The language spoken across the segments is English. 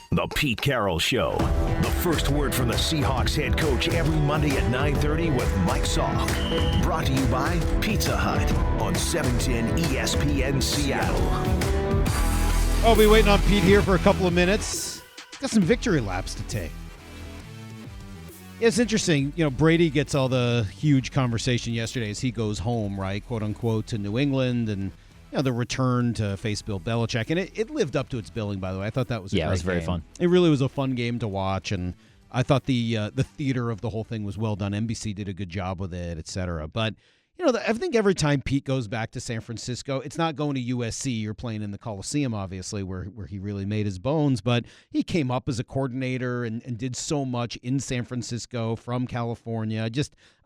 The Pete Carroll Show. The first word from the Seahawks head coach every Monday at 9:30 with Mike Salk. Brought to you by Pizza Hut on 710 ESPN Seattle. I'll be waiting on Pete here for a couple of minutes. Got some victory laps to take. It's interesting. Brady gets all the huge conversation yesterday as he goes home, right, quote unquote, to New England, and the return to face Bill Belichick. And it lived up to its billing, by the way. I thought that was a great game. It was very fun. It really was a fun game to watch, and I thought the theater of the whole thing was well done. NBC did a good job with it, et cetera. But, I think every time Pete goes back to San Francisco, it's not going to USC or playing in the Coliseum, obviously, where he really made his bones. But he came up as a coordinator and did so much in San Francisco from California.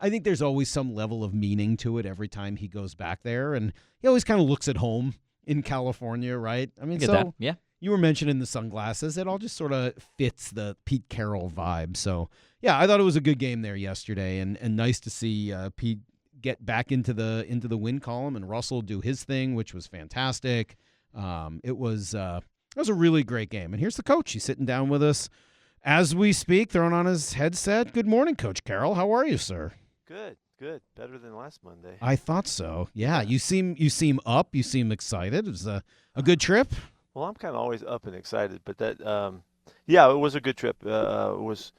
I think there's always some level of meaning to it every time he goes back there. And he always kind of looks at home in California, right? I mean, that. Yeah. You were mentioning the sunglasses. It all just sort of fits the Pete Carroll vibe. So, yeah, I thought it was a good game there yesterday, and nice to see Pete get back into the win column and Russell do his thing, which was fantastic. It was a really great game. And here's the coach. He's sitting down with us as we speak, throwing on his headset. Good morning, Coach Carroll. How are you, sir? Good. Better than last Monday. I thought so. Yeah, you seem up. You seem excited. It was a good trip. Well, I'm kind of always up and excited, but that, it was a good trip. It was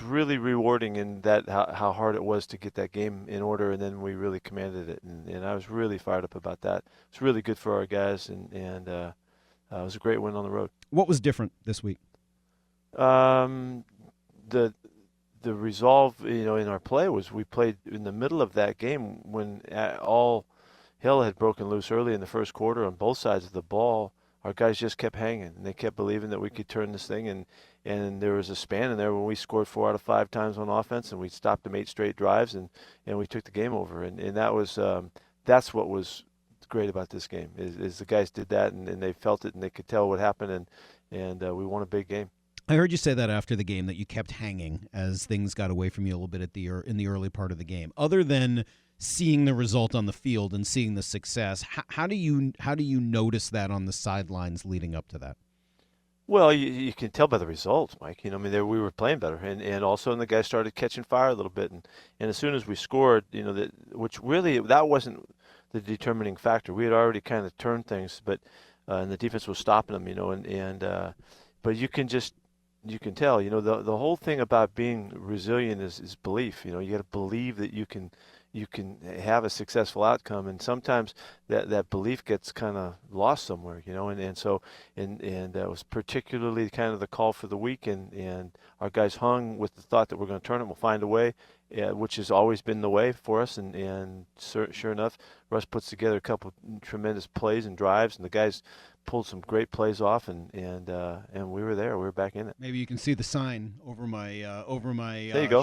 really rewarding in that how hard it was to get that game in order, and then we really commanded it, and I was really fired up about that. It's really good for our guys, and it was a great win on the road. What was different this week? The resolve, in our play was we played in the middle of that game when all hell had broken loose early in the first quarter on both sides of the ball. Our guys just kept hanging, and they kept believing that we could turn this thing. And there was a span in there when we scored 4 out of 5 times on offense, and we stopped them 8 straight drives, and we took the game over. And that was that's what was great about this game is the guys did that, and they felt it, and they could tell what happened, and we won a big game. I heard you say that after the game, that you kept hanging as things got away from you a little bit in the early part of the game. Other than seeing the result on the field and seeing the success, how do you notice that on the sidelines leading up to that? Well, you can tell by the results, Mike. We were playing better, and also the guys started catching fire a little bit, and as soon as we scored, which really that wasn't the determining factor. We had already kind of turned things, but and the defense was stopping them, but you can tell, the whole thing about being resilient is belief. You got to believe that you can have a successful outcome, and sometimes that belief gets kind of lost somewhere, and so that was particularly kind of the call for the week, and our guys hung with the thought that we're going to turn it, we'll find a way, which has always been the way for us, and sure enough, Russ puts together a couple tremendous plays and drives, and the guys pulled some great plays off, and we were there. We were back in it. Maybe you can see the sign over my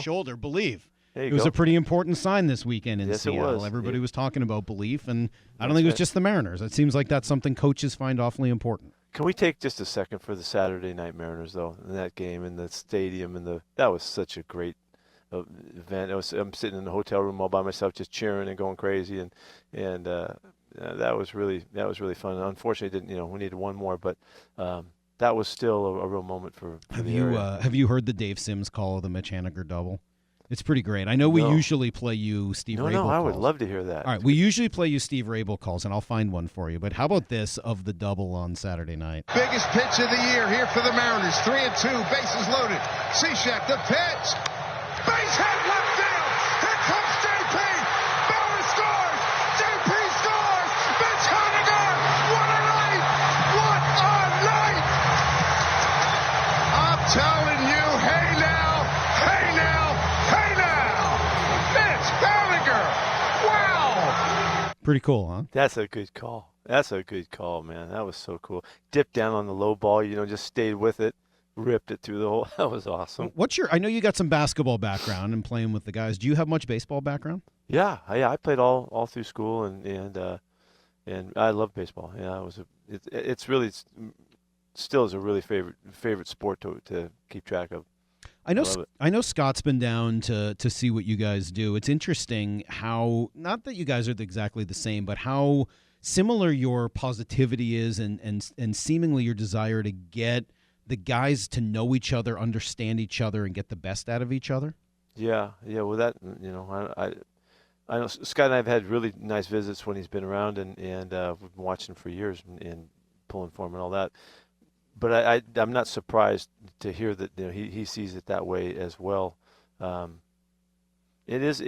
shoulder. Believe. It was a pretty important sign this weekend in Seattle. It was. Everybody was talking about belief, and I don't think it was just the Mariners. It seems like that's something coaches find awfully important. Can we take just a second for the Saturday night Mariners, though, in that game, in the stadium, that was such a great event. I'm sitting in the hotel room all by myself, just cheering and going crazy, and that was really fun. Unfortunately, we needed one more, but that was still a real moment for the area. Have you heard the Dave Sims call of the Mitch Haniger double? It's pretty great. I know we usually play you Steve Rabel calls. No, I would love to hear that. All right, we usually play you Steve Rabel calls, and I'll find one for you. But how about this of the double on Saturday night? Biggest pitch of the year here for the Mariners. 3-2, bases loaded. Cishek, the pitch. Base hit left field. Here comes JP. Miller scores. JP scores. Mitch Haniger. What a night. What a night. I'm telling you, hey now. Hey now. Hey now. Mitch Haniger. Wow. Pretty cool, huh? That's a good call. Man. That was so cool. Dipped down on the low ball, just stayed with it. Ripped it through the hole. That was awesome. I know you got some basketball background and playing with the guys. Do you have much baseball background? Yeah. I played all through school, and I love baseball. Yeah, it's really still is a really favorite sport to keep track of. I know Scott's been down to see what you guys do. It's interesting how, not that you guys are exactly the same, but how similar your positivity is and seemingly your desire to get the guys to know each other, understand each other, and get the best out of each other? Yeah. Well, that I know Scott and I have had really nice visits when he's been around, and we've been watching for years and pulling for him and all that. But I'm not surprised to hear that he sees it that way as well. It's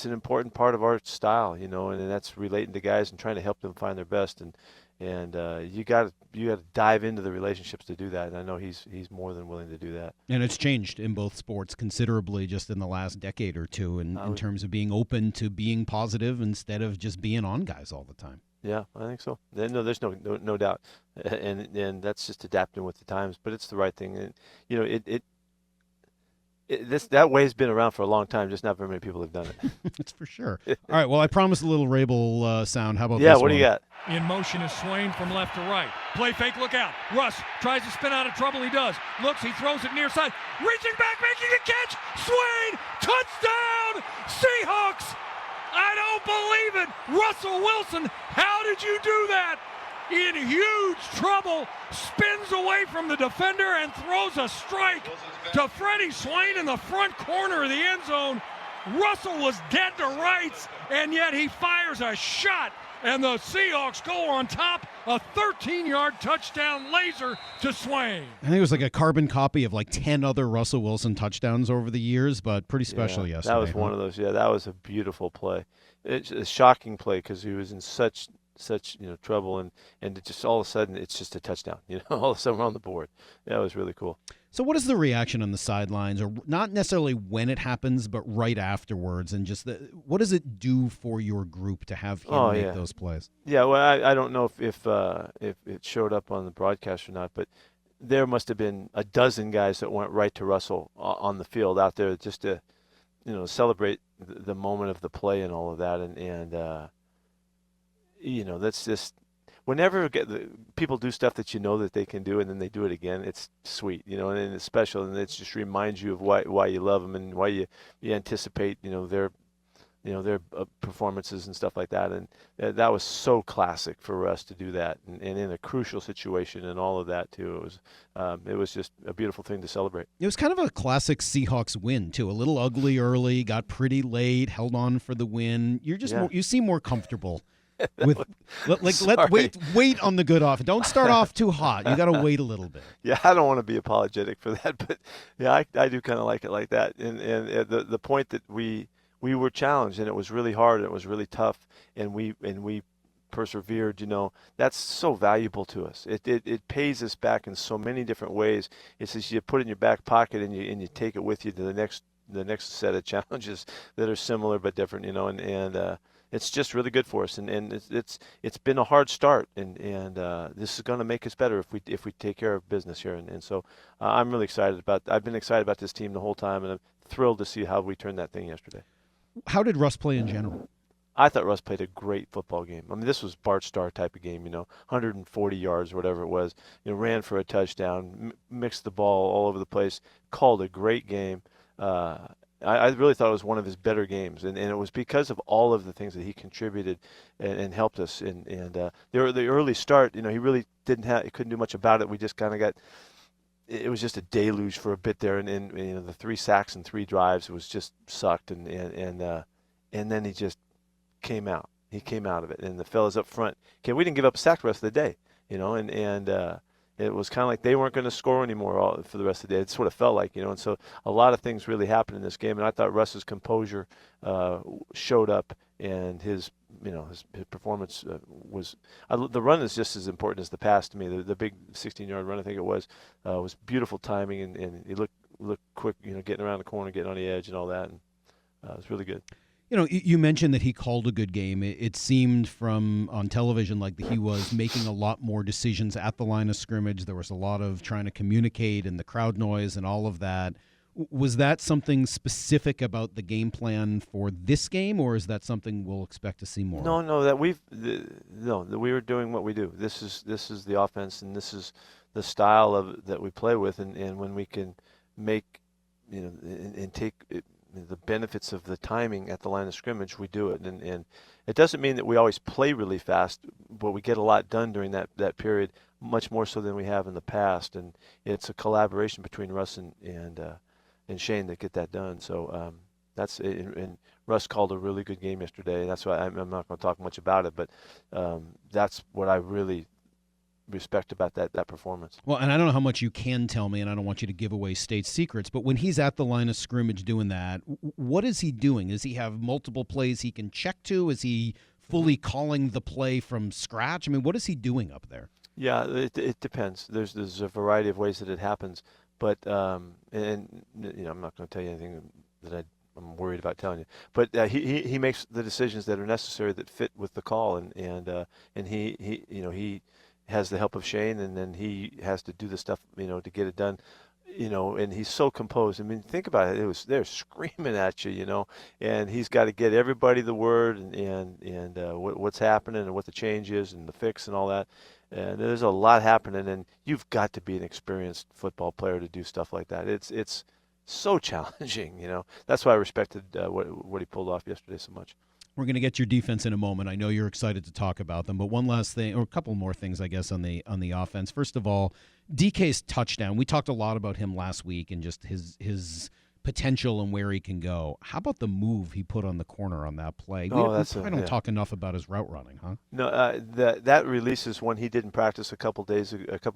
an important part of our style, and that's relating to guys and trying to help them find their best, and you got to dive into the relationships to do that. And I know he's more than willing to do that. And it's changed in both sports considerably just in the last decade or two, in terms of being open to being positive instead of just being on guys all the time. Yeah, I think so. No, there's no doubt, and that's just adapting with the times. But it's the right thing, and that way's been around for a long time. Just not very many people have done it. That's for sure. All right. Well, I promised a little Rabel sound. How about this? Yeah. What do you got? In motion is Swain from left to right. Play fake. Look out. Russ tries to spin out of trouble. He does. Looks. He throws it near side. Reaching back, making a catch. Swain. Touchdown. Seahawks. I don't believe it. Russell Wilson, how did you do that? In huge trouble, spins away from the defender and throws a strike to Freddie Swain in the front corner of the end zone. Russell was dead to rights, and yet he fires a shot, and the Seahawks go on top, a 13-yard touchdown laser to Swain. I think it was like a carbon copy of like 10 other Russell Wilson touchdowns over the years, but pretty special yesterday. That was one of those. Yeah, that was a beautiful play. It's a shocking play because he was in such trouble, and it just all of a sudden it's just a touchdown. All of a sudden we're on the board. That was really cool. So what is the reaction on the sidelines, or not necessarily when it happens, but right afterwards, and just what does it do for your group to have him make those plays? Yeah, well, I don't know if it showed up on the broadcast or not, but there must have been a dozen guys that went right to Russell on the field out there just to celebrate the moment of the play and all of that, and that's just whenever people do stuff that that they can do, and then they do it again, it's sweet, and it's special, and it just reminds you of why you love them and why you anticipate their performances and stuff like that. And that was so classic for us to do that, and in a crucial situation and all of that too. It was just a beautiful thing to celebrate. It was kind of a classic Seahawks win too. A little ugly early, got pretty late, held on for the win. You seem more comfortable. Wait on the good off. Don't start off too hot. You got to wait a little bit. Yeah, I don't want to be apologetic for that, but yeah, I do kind of like it like that. And the point that we were challenged, and it was really hard, and it was really tough, and we persevered. That's so valuable to us. It pays us back in so many different ways. It's just you put it in your back pocket, and you take it with you to the next set of challenges that are similar but different. And it's just really good for us, and it's been a hard start, and this is going to make us better if we take care of business here, and so I'm really excited I've been excited about this team the whole time, and I'm thrilled to see how we turned that thing yesterday. How did Russ play in general? I thought Russ played a great football game. I mean, this was Bart Starr type of game, 140 yards or whatever it was. Ran for a touchdown, mixed the ball all over the place, called a great game. I really thought it was one of his better games, and it was because of all of the things that he contributed and helped us. And the early start, he really couldn't do much about it. We just kind of it was just a deluge for a bit there, and the 3 sacks and 3 drives, it was just sucked, and then he just came out. He came out of it, and the fellas up front. Okay, we didn't give up a sack the rest of the day, and it was kind of like they weren't going to score anymore for the rest of the day. It's what it felt like, and so a lot of things really happened in this game, and I thought Russ's composure showed up, and his performance was the run is just as important as the pass to me. The big 16-yard run, I think it was beautiful timing, and he looked quick, getting around the corner, getting on the edge and all that, and it was really good. You mentioned that he called a good game. It seemed from on television like he was making a lot more decisions at the line of scrimmage. There was a lot of trying to communicate and the crowd noise and all of that. Was that something specific about the game plan for this game, or is that something we'll expect to see more? No, that we were doing what we do. This is the offense, and this is the style that we play with, and when we can make and take the benefits of the timing at the line of scrimmage, we do it. And it doesn't mean that we always play really fast, but we get a lot done during that period. much more so than we have in the past. And it's a collaboration between Russ and Shane that get that done. So that's and Russ called a really good game yesterday. That's why I'm not going to talk much about it, but that's what I really respect about that performance. Well, and I don't know how much you can tell me, and I don't want you to give away state secrets, but when he's at the line of scrimmage doing that, what is he doing? Does he have multiple plays he can check to? Is he fully calling the play from scratch? I mean, what is he doing up there? Yeah, it depends. There's a variety of ways that it happens, but I'm not going to tell you anything that I'm worried about telling you. But he makes the decisions that are necessary that fit with the call, and he has the help of Shane, and then he has to do the stuff to get it done. And he's so composed. I mean, think about it. They're screaming at you, and he's got to get everybody the word and what's happening and what the change is and the fix and all that. And there's a lot happening, and you've got to be an experienced football player to do stuff like that. It's so challenging, That's why I respected what he pulled off yesterday so much. We're going to get your defense in a moment. I know you're excited to talk about them, but one last thing, or a couple more things, I guess, on the offense. First of all, DK's touchdown. We talked a lot about him last week and just his potential and where he can go. How about the move he put on the corner on that play? We don't talk enough about his route running, huh? No, that release is one he did in practice a couple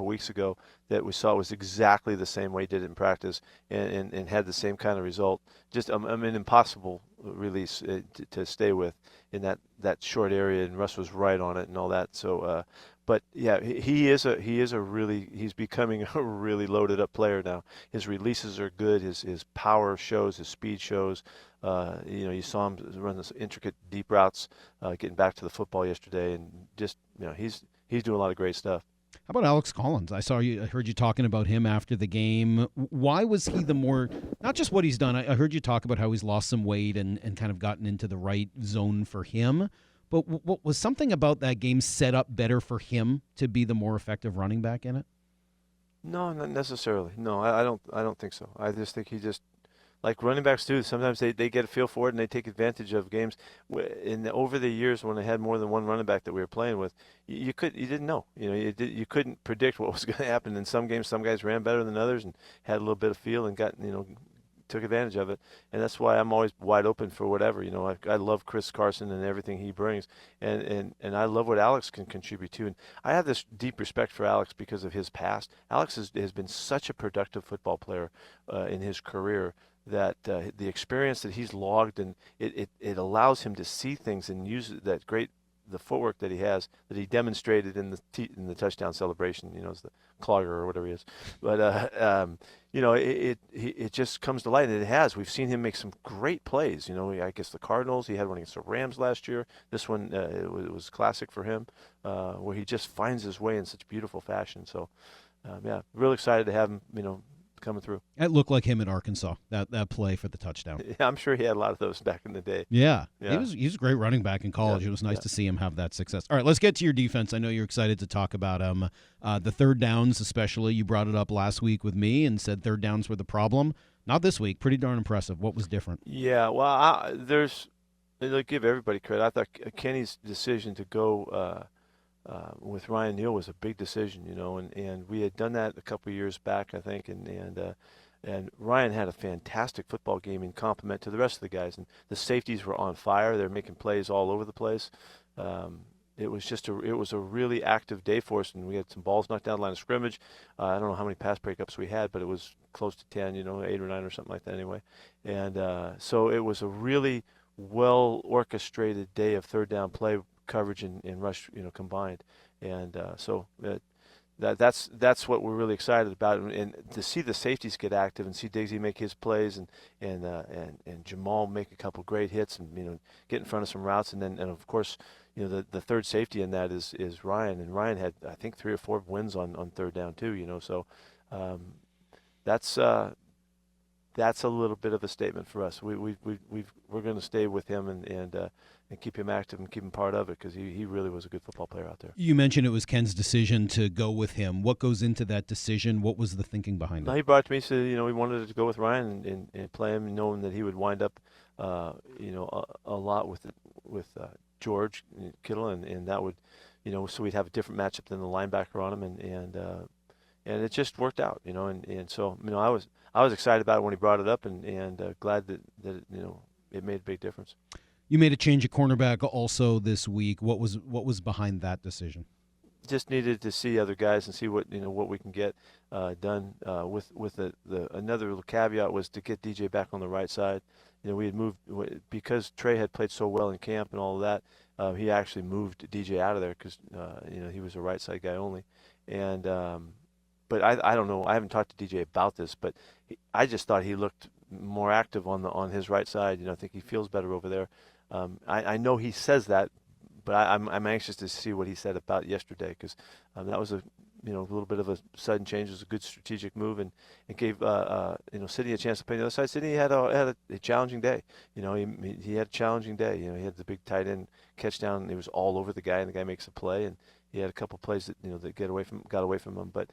weeks ago that we saw was exactly the same way he did it in practice and had the same kind of result. Just an impossible release to stay with in that short area, and Russ was right on it and all that. So, but yeah, he's becoming a really loaded up player now. His releases are good. His power shows. His speed shows. You saw him run this intricate deep routes, getting back to the football yesterday, and just he's doing a lot of great stuff. How about Alex Collins? I heard you talking about him after the game. Why was he not just what he's done, I heard you talk about how he's lost some weight and kind of gotten into the right zone for him, but what was something about that game set up better for him to be the more effective running back in it? No, not necessarily. No, I don't think so. I just think he just, like running backs do, sometimes they get a feel for it and they take advantage of games. Over the years when they had more than one running back that we were playing with, you didn't know. You couldn't predict what was going to happen. In some games, some guys ran better than others and had a little bit of feel and took advantage of it. And that's why I'm always wide open for whatever. I love Chris Carson and everything he brings, and I love what Alex can contribute to. And I have this deep respect for Alex because of his past. Alex has been such a productive football player in his career, that the experience that he's logged, and it allows him to see things and use the footwork that he has, that he demonstrated in the touchdown celebration, as the clogger or whatever he is. But it just comes to light, and it has. We've seen him make some great plays. I guess the Cardinals, he had one against the Rams last year. This one it was classic for him, where he just finds his way in such beautiful fashion. So, real excited to have him, coming through. It looked like him in Arkansas, that play for the touchdown. Yeah, I'm sure he had a lot of those back in the day. Yeah. He was a great running back in college. It was nice to see him have that success. All right, let's get to your defense. I know you're excited to talk about the third downs especially. You brought it up last week with me and said third downs were the problem. Not this week. Pretty darn impressive. What was different? Yeah, well, I'll give everybody credit. I thought Kenny's decision to go with Ryan Neal was a big decision, and we had done that a couple of years back, I think, and Ryan had a fantastic football game in complement to the rest of the guys, and the safeties were on fire. They're making plays all over the place. It was a really active day for us, and we had some balls knocked down the line of scrimmage. I don't know how many pass breakups we had, but it was close to 10, 8 or 9 or something like that anyway. And so it was a really well orchestrated day of third down play coverage and rush, combined, and so that's what we're really excited about, and to see the safeties get active and see Diggsy make his plays and Jamal make a couple great hits and get in front of some routes, and of course the third safety in that is Ryan, and Ryan had I think 3 or 4 wins on third down too, so that's a little bit of a statement for us. We're going to stay with him and keep him active and keep him part of it, because he really was a good football player out there. You mentioned it was Ken's decision to go with him. What goes into that decision? What was the thinking behind it? He brought it to me, said we wanted to go with Ryan and play him, knowing that he would wind up a lot with George Kittle, and that would so we'd have a different matchup than the linebacker on him, and it just worked out, and so I was excited about it when he brought it up, and glad that it made a big difference. You made a change at cornerback also this week. What was behind that decision? Just needed to see other guys and see what we can get done. With another little caveat was to get DJ back on the right side. We had moved because Trey had played so well in camp and all of that. He actually moved DJ out of there because he was a right side guy only. And but I don't know. I haven't talked to DJ about this, but I just thought he looked more active on his right side. I think he feels better over there. I know he says that, but I'm anxious to see what he said about yesterday because that was a little bit of a sudden change. It was a good strategic move and it gave Sidney a chance to play on the other side. Sidney had a challenging day. He had a challenging day. He had the big tight end catch down. And it was all over the guy, and the guy makes a play, and he had a couple plays that that got away from him. But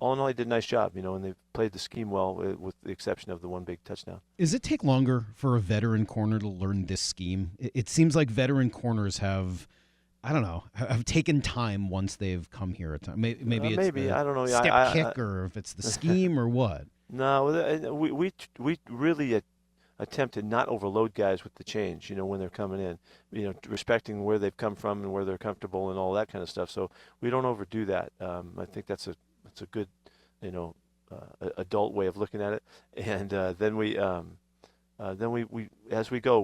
all in all, he did a nice job. And they played the scheme well, with the exception of the one big touchdown. Does it take longer for a veteran corner to learn this scheme? It seems like veteran corners have taken time once they've come here. Maybe it's the I don't know. step kick, or if it's the scheme or what. No, we really attempt to not overload guys with the change, when they're coming in, respecting where they've come from and where they're comfortable and all that kind of stuff. So we don't overdo that. I think that's a good, adult way of looking at it. And then we as we go,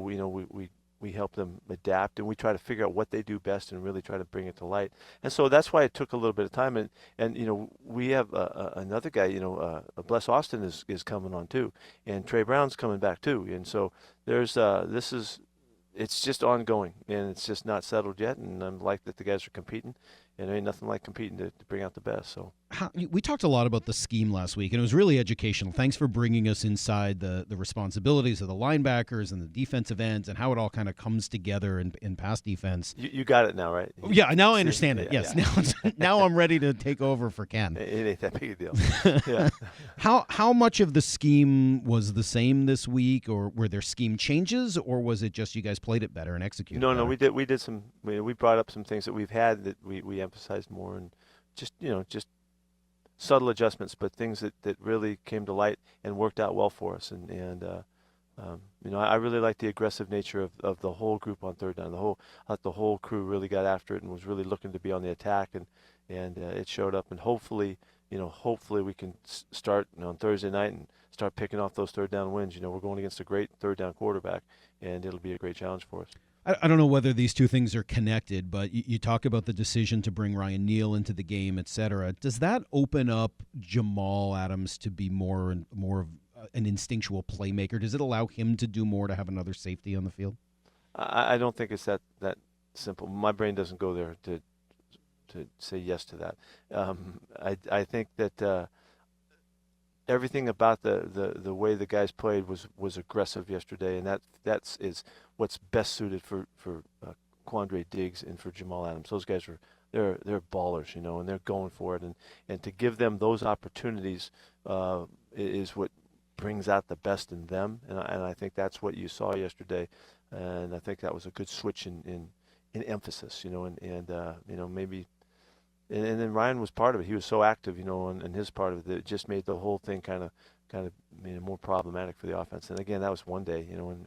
we help them adapt, and we try to figure out what they do best and really try to bring it to light. And so that's why it took a little bit of time. And we have another guy, Bless Austin is coming on too, and Trey Brown's coming back too. And so there's it's just ongoing, and it's just not settled yet. And I'm like that the guys are competing, and there ain't nothing like competing to bring out the best. So we talked a lot about the scheme last week, and it was really educational. Thanks for bringing us inside the responsibilities of the linebackers and the defensive ends and how it all kind of comes together in pass defense. You got it now, right? Yeah, now I understand it. Yes, yeah. Now I'm ready to take over for Ken. It ain't that big a deal. Yeah. How much of the scheme was the same this week, or were there scheme changes, or was it just you guys played it better and executed better? No, we did some. We brought up some things that we've had that we emphasized more, and just subtle adjustments, but things that really came to light and worked out well for us. And I really like the aggressive nature of the whole group on third down. The whole crew really got after it and was really looking to be on the attack, and it showed up. And hopefully we can start on Thursday night and start picking off those third down wins. We're going against a great third down quarterback, and it'll be a great challenge for us. I don't know whether these two things are connected, but you talk about the decision to bring Ryan Neal into the game, et cetera. Does that open up Jamal Adams to be more of an instinctual playmaker? Does it allow him to do more, to have another safety on the field? I don't think it's that simple. My brain doesn't go there to say yes to that. I think that everything about the way the guys played was aggressive yesterday, and that's what's best suited for Quandre Diggs and for Jamal Adams. Those guys they're ballers, and they're going for it, and to give them those opportunities is what brings out the best in them, and I think that's what you saw yesterday, and I think that was a good switch in emphasis, and maybe. And then Ryan was part of it. He was so active, in his part of it, that it just made the whole thing kind of more problematic for the offense. And again, that was one day, in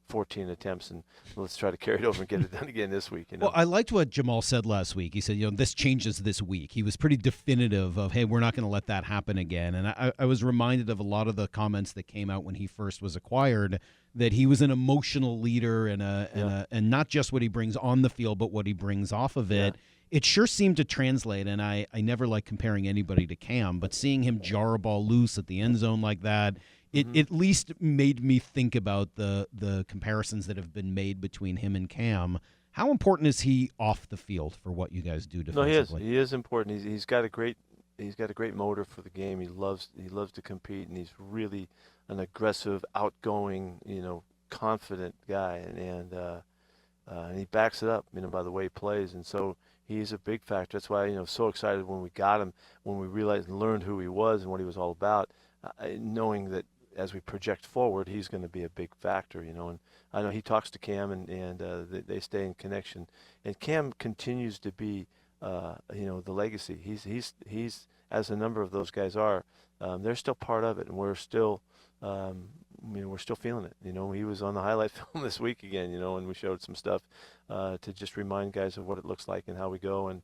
14 attempts, and let's try to carry it over and get it done again this week. Well, I liked what Jamal said last week. He said, this changes this week. He was pretty definitive of, hey, we're not going to let that happen again. And I was reminded of a lot of the comments that came out when he first was acquired, that he was an emotional leader and not just what he brings on the field, but what he brings off of it. Yeah. It sure seemed to translate, and I never like comparing anybody to Cam, but seeing him jar a ball loose at the end zone like that, it at least made me think about the comparisons that have been made between him and Cam. How important is he off the field for what you guys do defensively? No, he is important. He's got a great motor for the game. He loves to compete, and he's really an aggressive, outgoing, confident guy, and he backs it up, by the way he plays, and so. He's a big factor. That's why, so excited when we got him, when we realized and learned who he was and what he was all about, knowing that as we project forward, he's going to be a big factor, and I know he talks to Cam and they stay in connection, and Cam continues to be, the legacy. He's as a number of those guys are, they're still part of it, and we're still, we're still feeling it. He was on the highlight film this week again, and we showed some stuff to just remind guys of what it looks like and how we go, and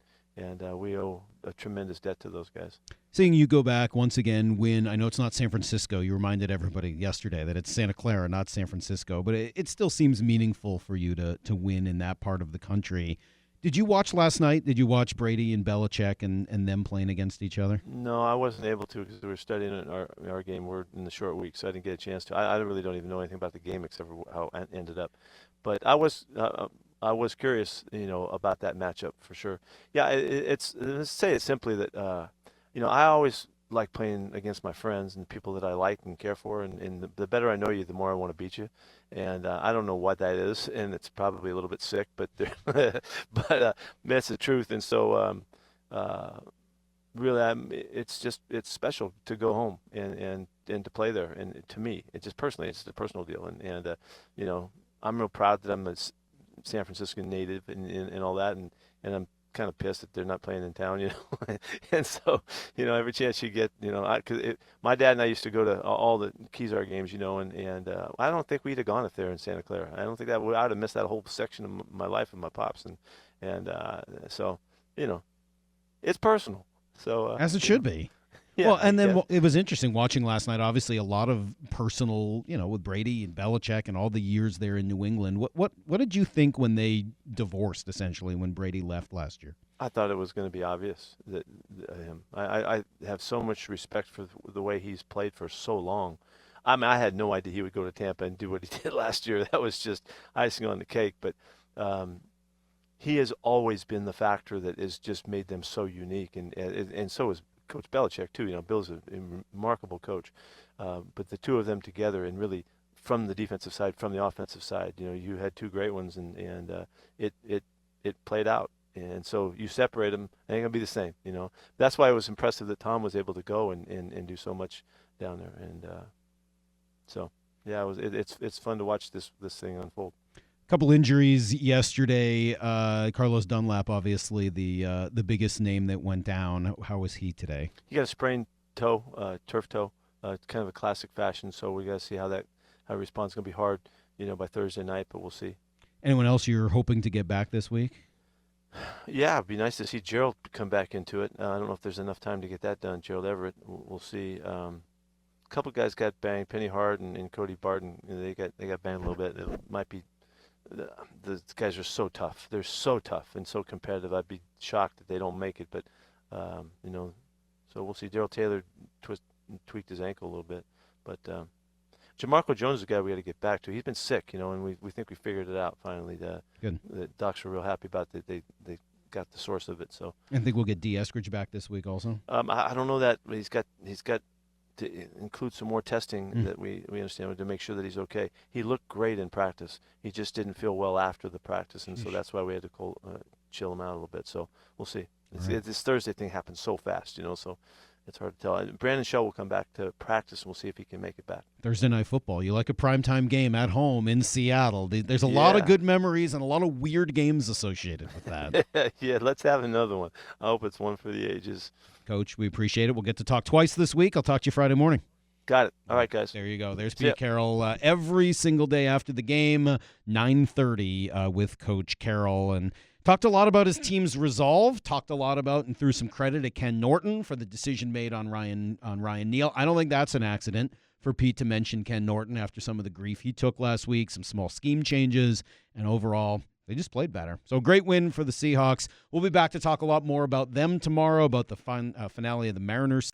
we owe a tremendous debt to those guys. Seeing you go back once again, win. I know it's not San Francisco. You reminded everybody yesterday that it's Santa Clara, not San Francisco, but it still seems meaningful for you to win in that part of the country. Did you watch last night? Did you watch Brady and Belichick and them playing against each other? No, I wasn't able to because we were studying our game. We're in the short week, so I didn't get a chance to. I really don't even know anything about the game except for how it ended up. But I was curious, about that matchup for sure. Yeah, let's say it simply that, I always like playing against my friends and people that I like and care for, and the better I know you, the more I want to beat you. And I don't know what that is, and it's probably a little bit sick, but that's the truth. And so really, it's special to go home and to play there. And to me, it's just personally, it's a personal deal. And I'm real proud that I'm a San Francisco native and all that, and I'm kind of pissed that they're not playing in town, and so, every chance you get, because my dad and I used to go to all the Kezar games, and I don't think we'd have gone if they're in Santa Clara. I don't think I would have missed that whole section of my life with my pops, and so, it's personal. So as it should be. Yeah, well, and then it was interesting watching last night. Obviously, a lot of personal, with Brady and Belichick and all the years there in New England. What did you think when they divorced, essentially, when Brady left last year? I thought it was going to be obvious that him. I have so much respect for the way he's played for so long. I mean, I had no idea he would go to Tampa and do what he did last year. That was just icing on the cake. But he has always been the factor that has just made them so unique, and so is Coach Belichick too. Bill's a remarkable coach, but the two of them together, and really from the defensive side, from the offensive side, you had two great ones, and it played out. And so you separate them, it ain't gonna be the same. That's why it was impressive that Tom was able to go and do so much down there. And so yeah, it's fun to watch this thing unfold. Couple injuries yesterday. Carlos Dunlap, obviously the biggest name that went down. How was he today? He got a sprained toe, turf toe, kind of a classic fashion. So we got to see how he responds. It's going to be hard, by Thursday night, but we'll see. Anyone else you're hoping to get back this week? Yeah, it'd be nice to see Gerald come back into it. I don't know if there's enough time to get that done. Gerald Everett, we'll see. A couple guys got banged. Penny Hart and Cody Barton, they got banged a little bit. It might be. The guys are so tough. They're so tough and so competitive. I'd be shocked that they don't make it. But, so we'll see. Darrell Taylor tweaked his ankle a little bit. But Jamarco Jones is a guy we got to get back to. He's been sick, and we think we figured it out finally. Good. The docs were real happy about that. They got the source of it. So I think we'll get D. Eskridge back this week also. I don't know that. But he's got to include some more testing that we understand to make sure that he's okay. He looked great in practice. He just didn't feel well after the practice, and so that's why we had to chill him out a little bit. So we'll see. This Thursday thing happens so fast, so it's hard to tell. Brandon Shell will come back to practice, and we'll see if he can make it back. Thursday Night Football. You like a primetime game at home in Seattle. There's a lot of good memories and a lot of weird games associated with that. Yeah, let's have another one. I hope it's one for the ages. Coach, we appreciate it. We'll get to talk twice this week. I'll talk to you Friday morning. Got it. All right, guys. There you go. There's Pete Carroll every single day after the game, 9:30 with Coach Carroll. And talked a lot about his team's resolve, talked a lot about and threw some credit at Ken Norton for the decision made on Ryan Neal. I don't think that's an accident for Pete to mention Ken Norton after some of the grief he took last week, some small scheme changes, and overall, they just played better. So great win for the Seahawks. We'll be back to talk a lot more about them tomorrow, about the finale of the Mariners.